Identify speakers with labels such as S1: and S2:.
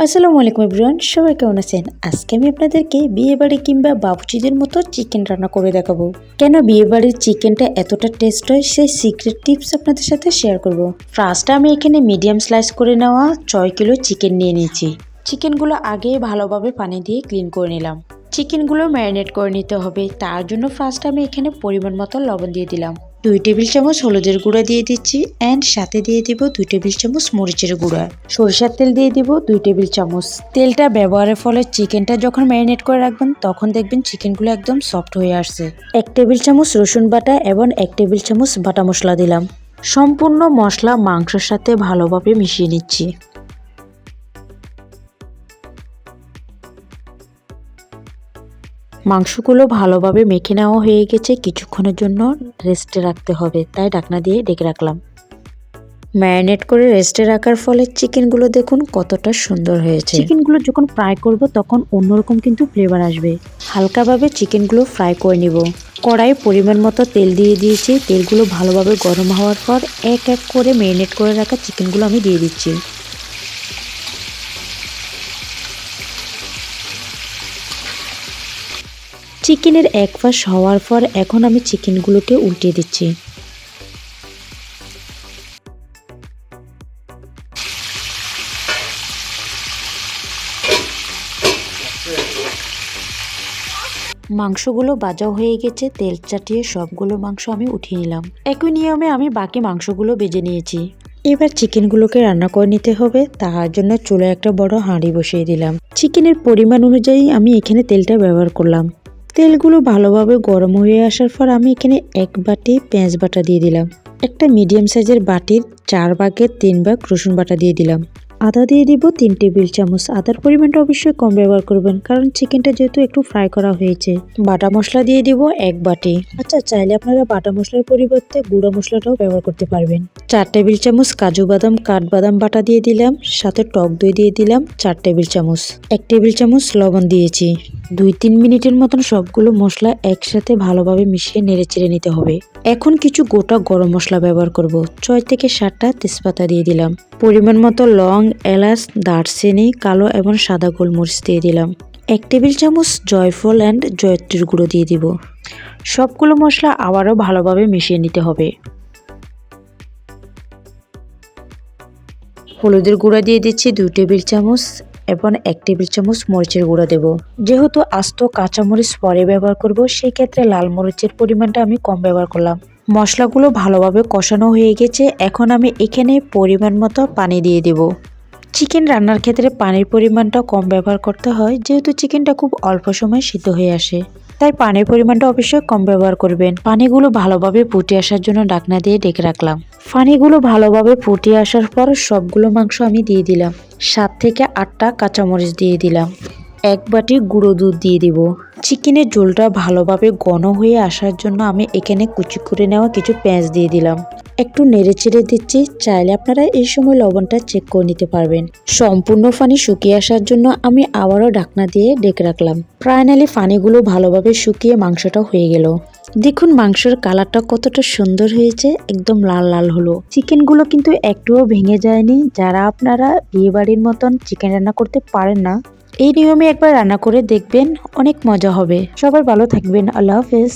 S1: আসসালামু আলাইকুম এভরিওয়ান, সবাই কেমন আছেন? আজকে আমি আপনাদেরকে বিয়েবাড়ি কিংবা বাবুর্চিদের মতো চিকেন রান্না করে দেখাবো। কেন বিয়েবাড়ির চিকেনটা এতটা টেস্ট হয় সেই সিক্রেট টিপস আপনাদের সাথে শেয়ার করব। ফার্স্ট আমি এখানে মিডিয়াম স্লাইস করে নেওয়া 6 কিলো চিকেন নিয়ে নিয়েছি। চিকেনগুলো আগে ভালোভাবে পানি দিয়ে ক্লিন করে নিলাম। চিকেনগুলো ম্যারিনেট করে নিতে হবে, তার জন্য ফার্স্ট আমি এখানে পরিমাণ মতো লবণ দিয়ে দিলাম, 2 টেবিল চামচ হলুদের গুঁড়া দিয়ে দিচ্ছি অ্যান্ড সাথে দিয়ে দিব 2 টেবিল চামচ মরিচের গুঁড়া। সরিষার তেল দিয়ে দিব 2 টেবিল চামচ। তেলটা ব্যবহারের ফলে চিকেনটা যখন ম্যারিনেট করে রাখবেন তখন দেখবেন চিকেনগুলো একদম সফট হয়ে আসছে। 1 টেবিল চামচ রসুন বাটা এবং 1 টেবিল চামচ বাটা মশলা দিলাম। সম্পূর্ণ মশলা মাংসের সাথে ভালোভাবে মিশিয়ে নিচ্ছি। মাংসগুলো ভালোভাবে মেখে নেওয়া হয়ে গেছে, কিছুক্ষণের জন্য রেস্টে রাখতে হবে, তাই ঢাকনা দিয়ে ঢেকে রাখলাম। ম্যারিনেট করে রেস্টে রাখার ফলে চিকেনগুলো দেখুন কতটা সুন্দর হয়েছে। চিকেনগুলো যখন ফ্রাই করব তখন অন্যরকম কিন্তু ফ্লেভার আসবে। হালকাভাবে চিকেনগুলো ফ্রাই করে নিব। কড়াই পরিমাণ মতো তেল দিয়ে দিয়েছি। তেলগুলো ভালোভাবে গরম হওয়ার পর এক এক করে ম্যারিনেট করে রাখা চিকেনগুলো আমি দিয়ে দিচ্ছি। চিকেনের এক পাশ হওয়ার পর এখন আমি চিকেনগুলোকে উল্টে দিচ্ছি। মাংসগুলো ভাজা হয়ে গেছে, তেল চাটিয়ে সবগুলো মাংস আমি উঠিয়ে নিলাম। একই নিয়মে আমি বাকি মাংসগুলো ভেজে নিয়েছি। এবার চিকেনগুলোকে রান্না করে নিতে হবে, তার জন্য চুলায় একটা বড় হাঁড়ি বসিয়ে দিলাম। চিকেনের পরিমাণ অনুযায়ী আমি এখানে তেলটা ব্যবহার করলাম। তেলগুলো ভালোভাবে গরম হয়ে আসার পর আমি এখানে 1 বাটি পেঁয়াজ বাটা দিয়ে দিলাম। একটা মিডিয়াম সাইজের বাটির 4 ভাগের 3 ভাগ রসুন বাটা দিয়ে দিলাম। আদা দিয়ে দিব 3 টেবিল চামচ। আদার পরিমাণটা অবশ্যই কম ব্যবহার করবেন, কারণ চিকেনটা যেহেতু একটু ফ্রাই করা হয়েছে। বাটা মশলা দিয়ে দিব 1 বাটি। আচ্ছা, চাইলে আপনারা বাটা মশলার পরিবর্তে গুঁড়া মশলাটাও ব্যবহার করতে পারবেন। 4 টেবিল চামচ কাজু বাদাম কাঠবাদাম বাটা দিয়ে দিলাম, সাথে টক দই দিয়ে দিলাম 4 টেবিল চামচ। 1 টেবিল চামচ লবণ দিয়েছি। 2-3 মিনিটের মতন সবগুলো মশলা একসাথে ভালোভাবে মিশিয়ে নেড়েচেড়ে নিতে হবে। এখন কিছু গোটা গরম মশলা ব্যবহার করব। 6 থেকে 7টা তেজপাতা দিয়ে দিলাম। পরিমাণ মতো লং, এলাচ, দারচিনি, কালো এবং সাদা গোলমরিচ দিয়ে দিলাম। 1 টেবিল চামচ জয়ফল অ্যান্ড জয়ত্রীর গুঁড়ো দিয়ে দিব। সবগুলো মশলা আবারও ভালোভাবে মিশিয়ে নিতে হবে। হলুদের গুঁড়া দিয়ে দিচ্ছি 2 টেবিল চামচ এবং 1 টেবিল চামচ মরিচের গুঁড়া দেব। যেহেতু আস্ত কাঁচামরিচ পরে ব্যবহার করব, সেই ক্ষেত্রে লাল মরিচের পরিমাণটা আমি কম ব্যবহার করলাম। মশলাগুলো ভালোভাবে কষানো হয়ে গেছে, এখন আমি এখানে পরিমাণ মতো পানি দিয়ে দেব। চিকেন রান্নার ক্ষেত্রে পানির পরিমাণটা কম ব্যবহার করতে হয়, যেহেতু চিকেনটা খুব অল্প সময় সিদ্ধ হয়ে আসে, তাই পানির পরিমাণটা অবশ্যই কম ব্যবহার করবেন। পানিগুলো ভালোভাবে ফুটে আসার জন্য ঢাকনা দিয়ে ঢেকে রাখলাম। পানিগুলো ভালোভাবে ফুটে আসার পর সবগুলো মাংস আমি দিয়ে দিলাম। 7 থেকে 8টা কাঁচামরিচ দিয়ে দিলাম। 1 বাটি গুঁড়ো দুধ দিয়ে দিব। চিকেনের ঝোলটা ভালোভাবে ঘন হয়ে আসার জন্য আমি এখানে কুচি করে নেওয়া কিছু পেঁয়াজ দিয়ে দিলাম। একটু নেড়ে চেড়ে দিচ্ছি। চাইলে আপনারা এই সময় লবণটা চেক করে নিতে পারবেন। সম্পূর্ণ পানি শুকিয়ে আসার জন্য আমি আবারও ঢাকনা দিয়ে ঢেকে রাখলাম। ফাইনালি পানিগুলো ভালোভাবে শুকিয়ে মাংসটা হয়ে গেল। দেখুন মাংসের কালারটা কতটা সুন্দর হয়েছে, একদম লাল লাল হলো। চিকেনগুলো কিন্তু একটুও ভেঙে যায়নি। যারা আপনারা বিয়েবাড়ির মতন চিকেন রান্না করতে পারেন না, এই নিয়মে একবার রান্না করে দেখবেন, অনেক মজা হবে। সবাই ভালো থাকবেন। আল্লাহ হাফেজ।